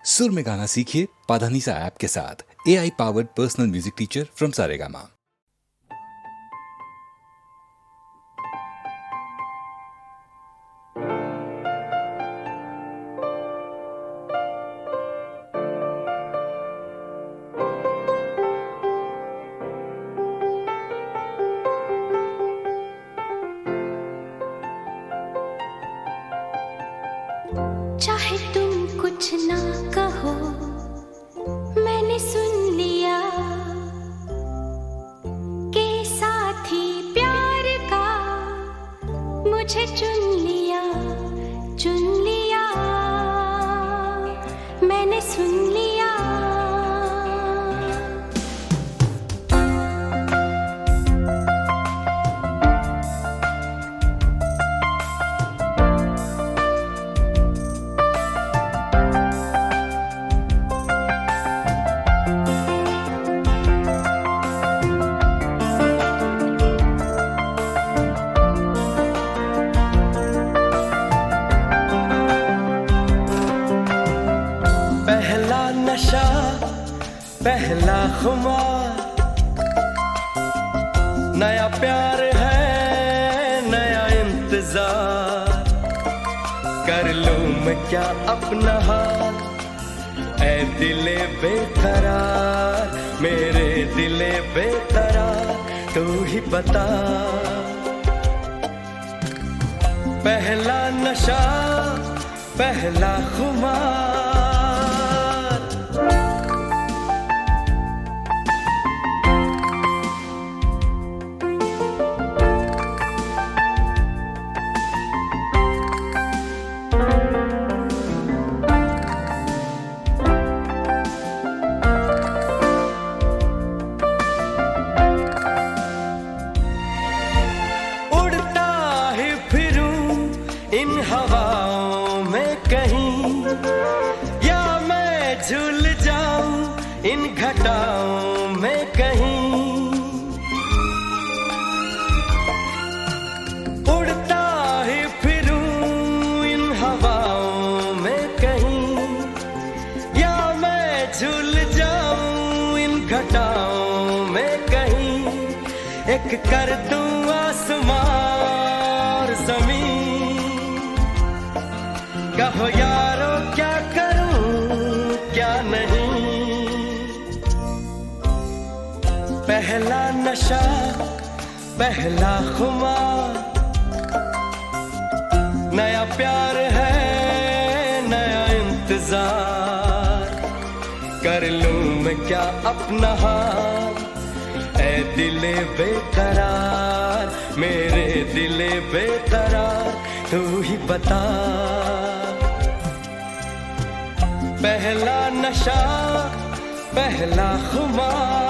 सुर में गाना सीखिए पाधानीसा ऐप के साथ। AI powered personal music teacher from Saregama. चाहे तुम कुछ ना कहो, मैंने सुन लिया कि साथी प्यार का मुझे चुन लिया, मैंने सुन लिया। पहला नशा, पहला खुमार, नया प्यार है, नया इंतजार। कर लूं मैं क्या अपना हाल, ऐ दिले बेकरार, मेरे दिले बेकरार, तू ही बता। पहला नशा, पहला खुमार। इन हवाओं में कहीं, या मैं झूल जाऊं इन घटाओं में कहीं। उड़ता ही फिरूं इन हवाओं में कहीं, या मैं झूल जाऊं इन घटाओं में कहीं। एक कर दूं आसमां और ज़मीन, कहो यारो क्या करूं क्या नहीं। पहला नशा, पहला खुमार, नया प्यार है, नया इंतजार। कर लूं मैं क्या अपना हाल, ऐ दिले बेकरार, मेरे दिले बेकरार, तू ही बता। पहला नशा, पहला खुमार।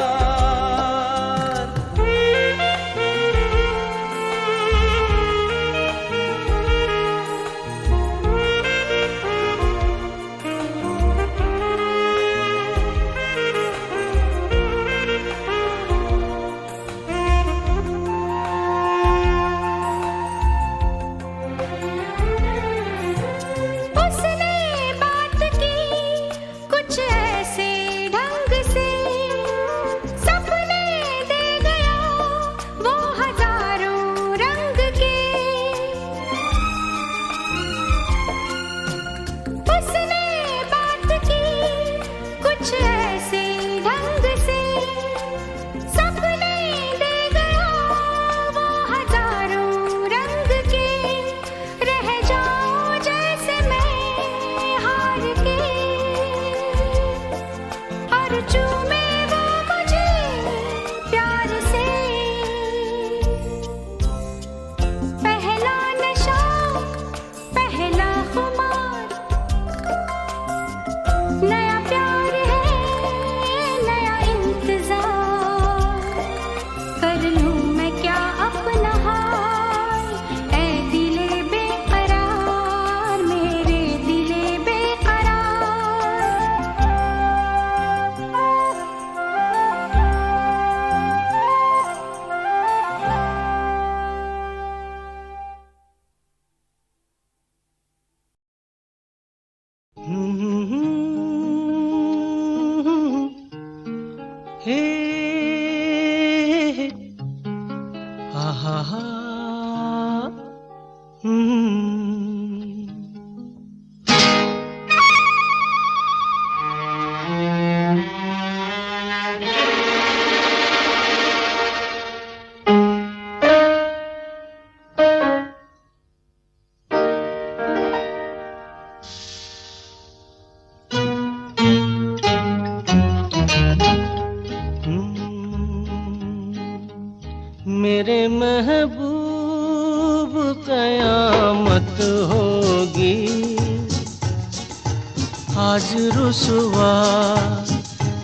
रुसवा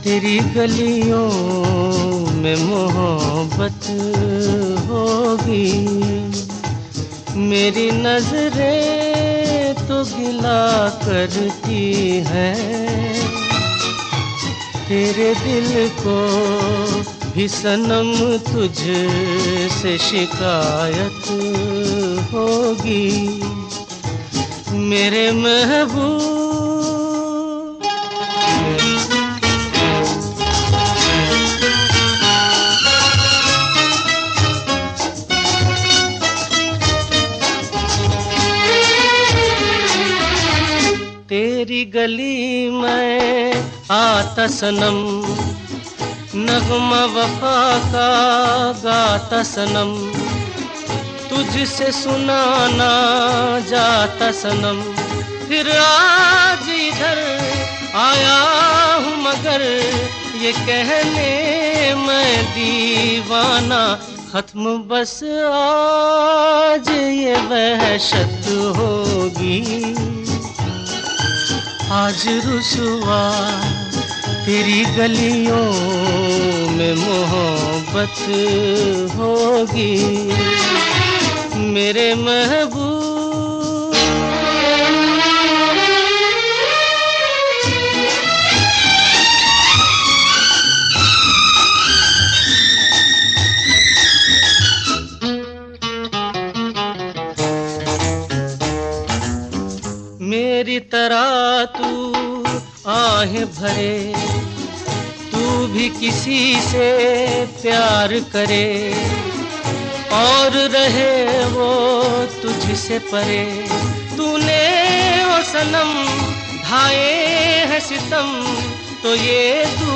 तेरी गलियों में मोहब्बत होगी, मेरी नजरें तो गिला करती हैं, तेरे दिल को भी सनम तुझसे शिकायत होगी, मेरे महबूब। तेरी गली में आता सनम, नगमा वफा का गाता सनम, तुझसे सुनाना जाता सनम, फिर आज इधर आया हूँ मगर ये कहने मैं दीवाना, खत्म बस आज ये वहशत होगी, आज रुसवा तेरी गलियों में मोहब्बत होगी, मेरे महबूब। मेरी तरह तू आहें भरे, तू भी किसी से प्यार करे, और रहे वो तुझसे परे, तूने ओ सनम ढाए हैं सितम, तो ये तू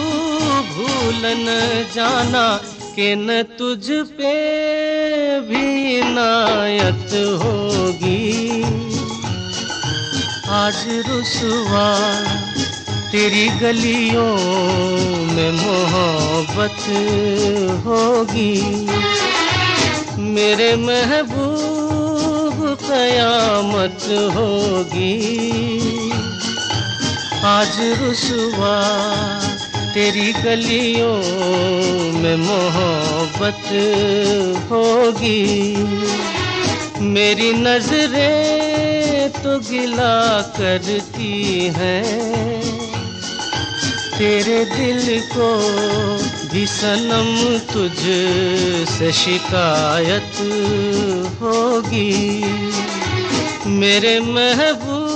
भूल न जाना कि न तुझ पे भी इनायत होगी, आज रुसवा तेरी गलियों में मोहब्बत होगी, मेरे महबूब कयामत होगी, आज रुसवा तेरी गलियों में मोहब्बत होगी, मेरी नजरें तो गिला करती हैं, तेरे दिल को भी सनम तुझसे शिकायत होगी, मेरे महबूब।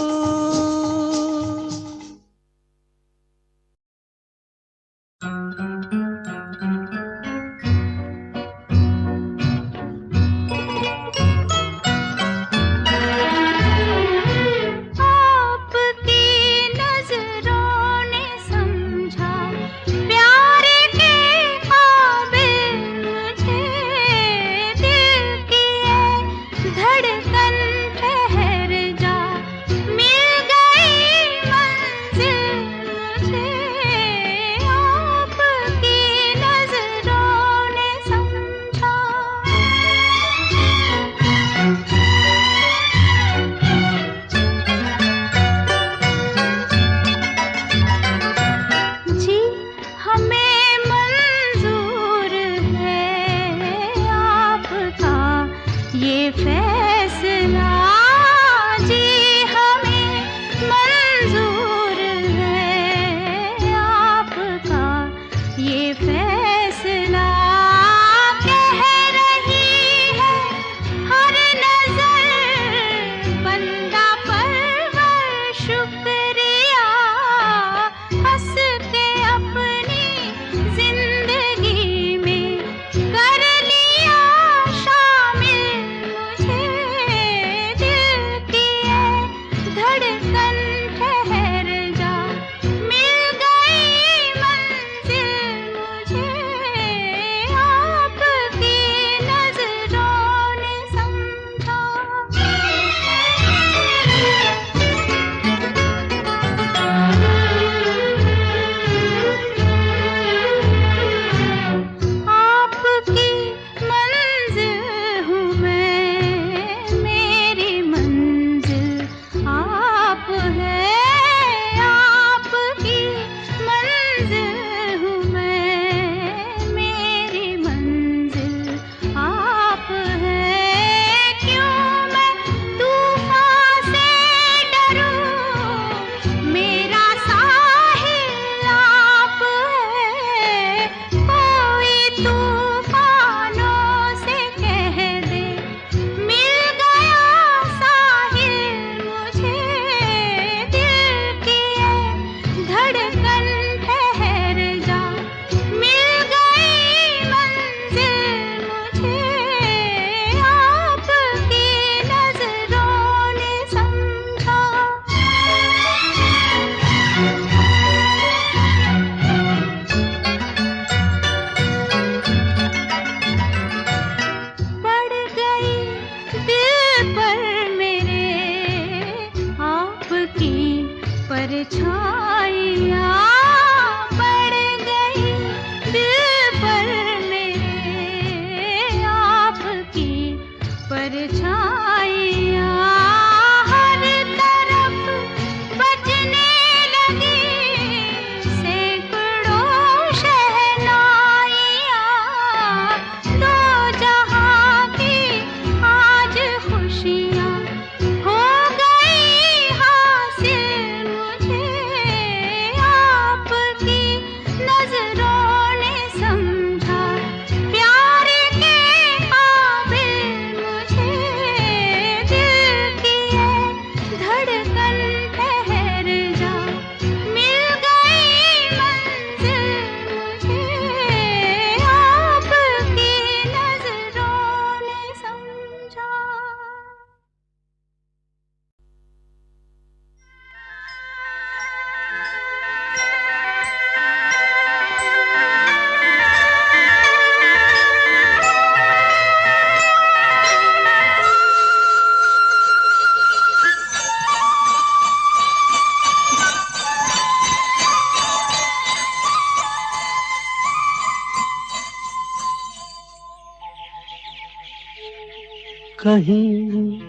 कहीं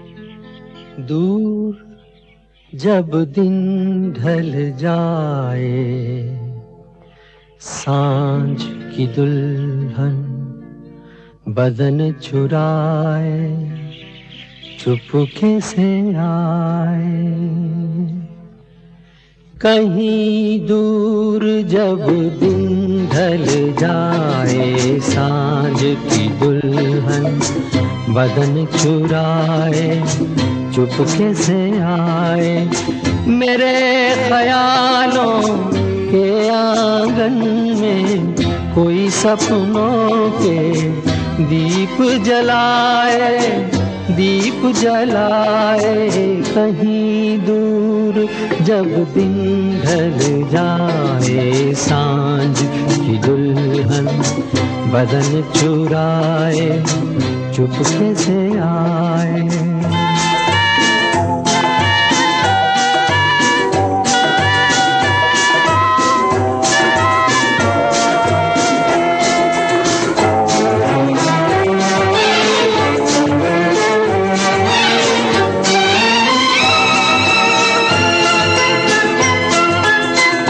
दूर जब दिन ढल जाए, सांझ की दुल्हन बदन चुराए चुपके से आए। कहीं दूर जब दिन ढल जाए, सांझ की दुल्हन बदन चुराए चुपके से आए। मेरे ख्यालों के आंगन में कोई सपनों के दीप जलाए, दीप जलाए। कहीं दूर जब दिन ढल जाए, सांझ की दुल्हन बदन चुराए चुपके से आए।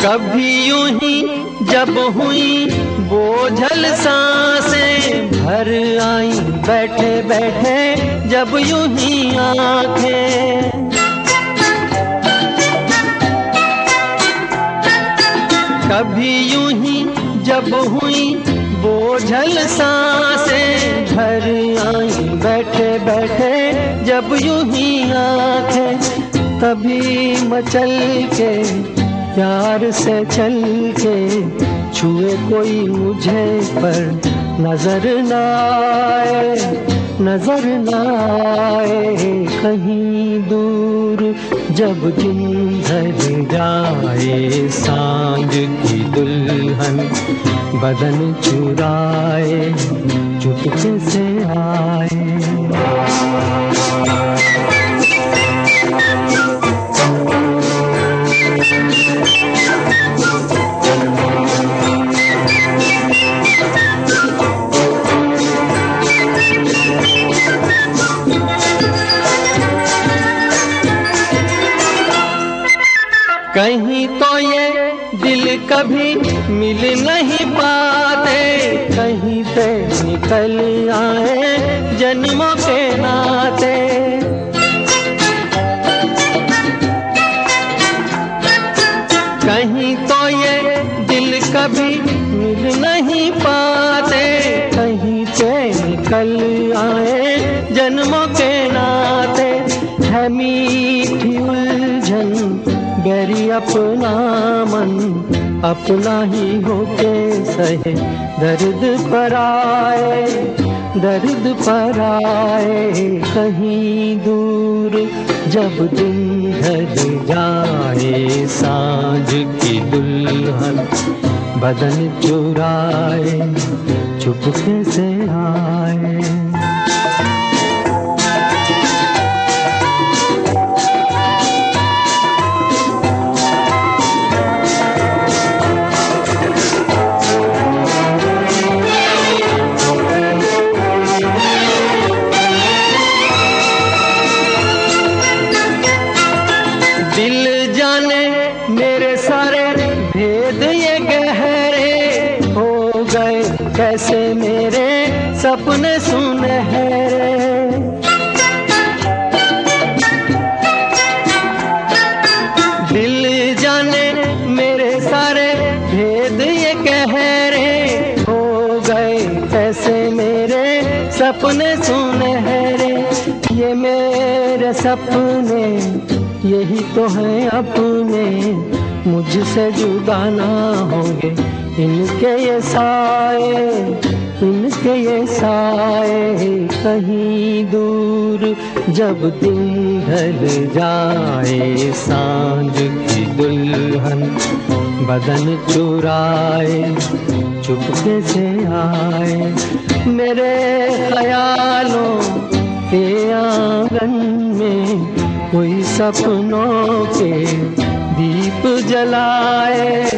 कभी यूं ही जब हुई बोझल सांसें भर आई, बैठे बैठे जब यूं ही आंखें। कभी यूं ही जब हुई बोझल सांसें भर आई, बैठे बैठे जब यूं ही आंखें। तभी मचल के प्यार से चल के छुए कोई मुझे पर नजर न आए, नजर न आए। कहीं दूर जब दिन ढल जाए, सांझ की दुल्हन बदन चुराए चुपके से आए। कहीं तो ये दिल कभी मिल नहीं पाते, कहीं से निकल आए जन्मों के नाते। कहीं तो ये दिल कभी मिल नहीं पाते, कहीं से निकल आए जन्मों के नाते। है मीठी उलझन गैरी अपना मन, अपना ही होके सहे दर्द पर आए, दर्द पर आए। कहीं दूर जब दिन ढल जाए, सांझ की दुल्हन बदन चुराए चुपके से आए। दिल जाने मेरे सारे भेद ये गहरे हो गए, कैसे मेरे सपने सुनहरे। दिल जाने मेरे सारे भेद ये गहरे हो गए, कैसे मेरे सपने सुनहरे। ये मेरे सपने यही तो है अपने, मुझसे जुदा ना होंगे इनके ये साए, इनके ये साए। कहीं दूर जब दिन ढल जाए, सांझ की दुल्हन बदन चुराए चुपके से आए। मेरे ख्यालों के आंगन में कोई सपनों के दीप जलाए,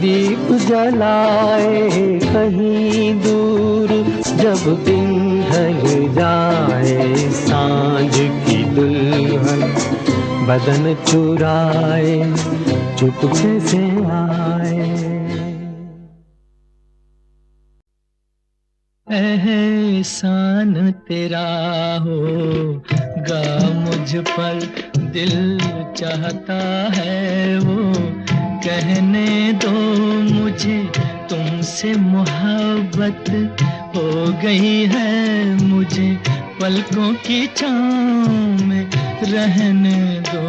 दीप जलाए। कहीं दूर जब दिन ढल जाए, बदन चुराए चुपके से आए। एहसान तेरा होगा मुझ पर, दिल चाहता है वो कहने दो मुझे, तुमसे मोहब्बत हो गई है मुझे, पलकों की छाँव में रहने दो।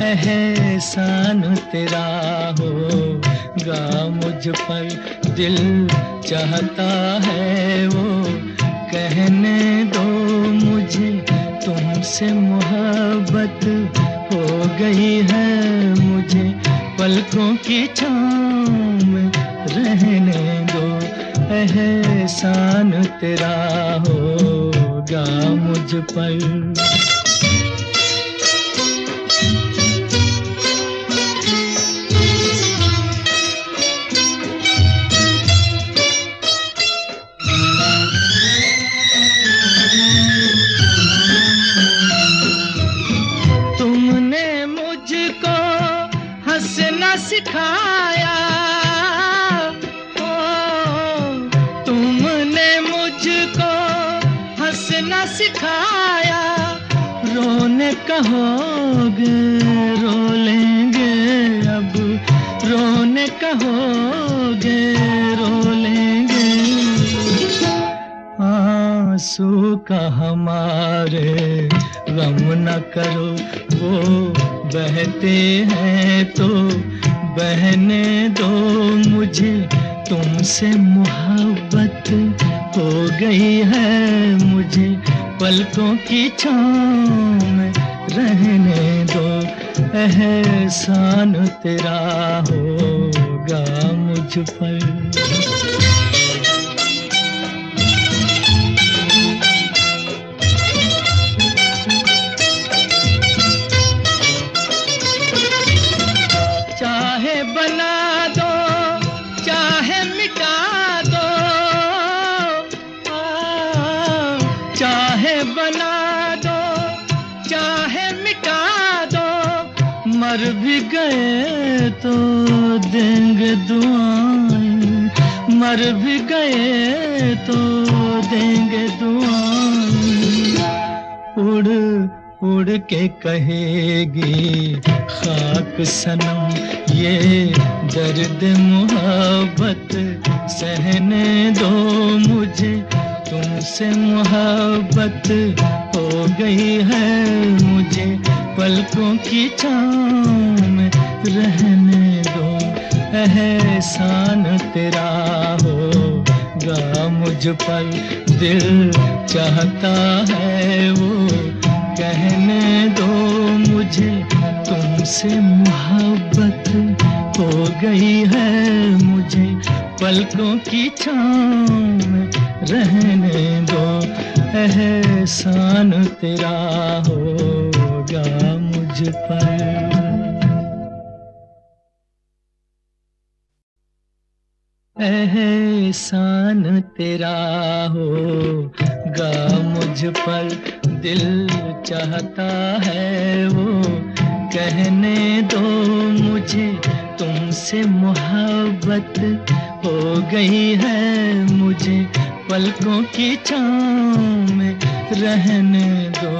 एहसान तेरा होगा मुझ पर, दिल चाहता है वो कहने दो मुझे, तुमसे मोहब्बत हो गई है मुझे, पलकों की छाँव में रहने दो। एहसान तेरा होगा मुझ पर। सिखाया तुमने मुझको हंसना सिखाया, रोने कहोगे रो लेंगे अब, रोने कहोगे रो लेंगे। आंसू का हमारे गम न करो, वो बहते हैं तो बहने दो मुझे, तुमसे मोहब्बत हो गई है मुझे, पलकों की छाँव में रहने दो। एहसान तेरा होगा मुझ पर। मर भी गए तो देंगे दुआएं, मर भी गए तो देंगे दुआएं। उड़ उड़ के कहेगी खाक सनम, ये दर्द मोहब्बत सहने दो मुझे, तुमसे मोहब्बत हो गई है मुझे, पलकों की छाँव में रहने दो। एहसान तेरा होगा मुझ पर, दिल चाहता है वो कहने दो मुझे, तुमसे मोहब्बत हो गई है मुझे, पलकों की छाँव में रहने दो। एहसान तेरा होगा मुझ पर। एहसान तेरा होगा मुझ पर, दिल चाहता है वो कहने दो मुझे, तुमसे मोहब्बत हो गई है मुझे, पलकों की छाँव में रहने दो।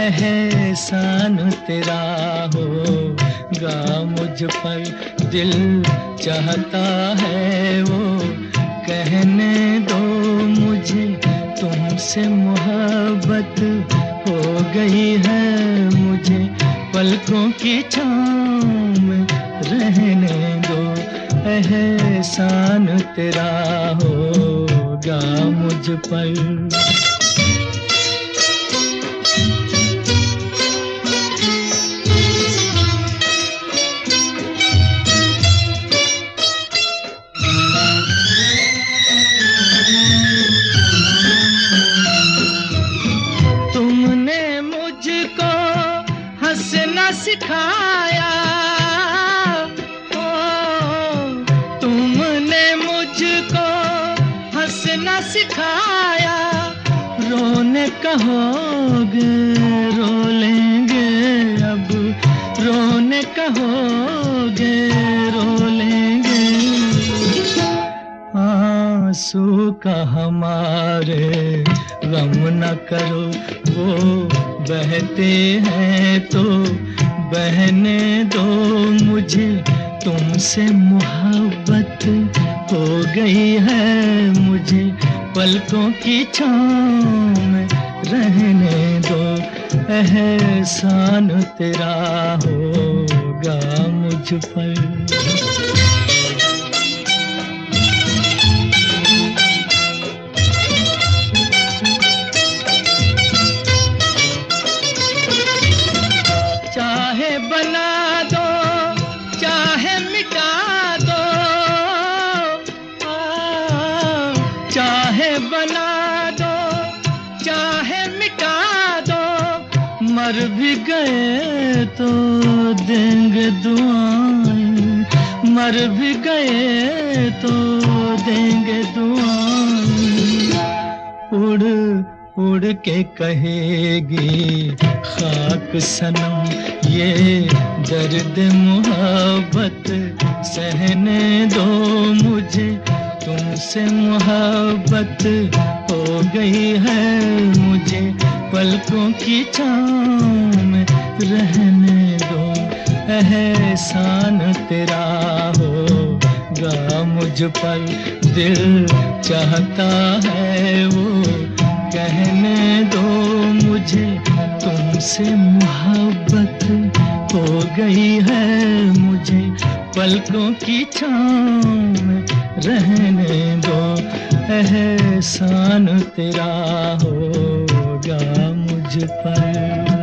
एहसान तेरा होगा मुझ पर, दिल चाहता है वो कहने दो मुझे, तुमसे मोहब्बत हो गई है मुझे, पलकों की छाँव में रहने दो। एहसान तेरा होगा मुझ पर। सिखाया तुमने मुझको हंसना सिखाया, रोने कहोगे रो लेंगे रोने कहोगे रो लेंगे, आंसू का हमारे गम न करो, वो बहते हैं तो बहने दो। मुझे तुमसे मोहब्बत हो गई है, मुझे पलकों की छाँव में रहने दो। एहसान तेरा होगा मुझ पर। चाहे बना दो चाहे मिटा दो, चाहे बना दो चाहे मिटा दो, मर भी गए तो देंगे दुआएं, मर भी गए तो देंगे दुआएं। उड़ के कहेगी खाक सनम ये दर्द मोहब्बत सहने दो। मुझे तुमसे मोहब्बत हो गई है, मुझे पलकों की छाँव में रहने दो। एहसान तेरा होगा मुझ पर, दिल चाहता है वो कहने दो। मुझे तुमसे मोहब्बत हो गई है, मुझे पलकों की छाँव में रहने दो। एहसान तेरा होगा मुझ पर।